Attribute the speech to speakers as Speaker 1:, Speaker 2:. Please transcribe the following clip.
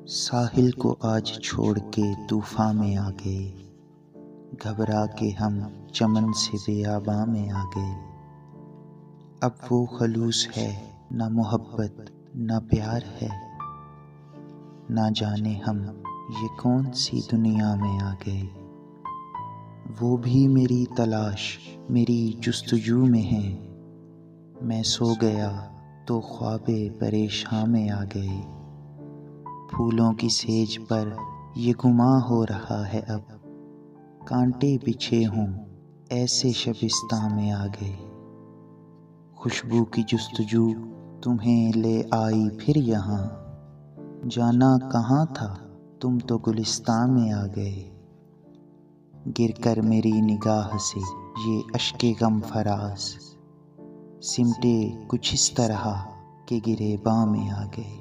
Speaker 1: साहिल को आज छोड़ के तूफान में आ गए, घबरा के हम चमन से बेआबा में आ गए। अब वो खलूस है ना मोहब्बत ना प्यार है, ना जाने हम ये कौन सी दुनिया में आ गए। वो भी मेरी तलाश मेरी जुस्तजू में है, मैं सो गया तो ख्वाबे परेशान में आ गए। फूलों की सेज पर ये गुमा हो रहा है, अब कांटे बिछे हों ऐसे शबिस्तां में आ गए। खुशबू की जुस्तजू तुम्हें ले आई फिर यहाँ, जाना कहाँ था तुम तो गुलिस्तां में आ गए। गिरकर मेरी निगाह से ये अश्के गम फराज, सिमटे कुछ इस तरह के गिरेबां में आ गए।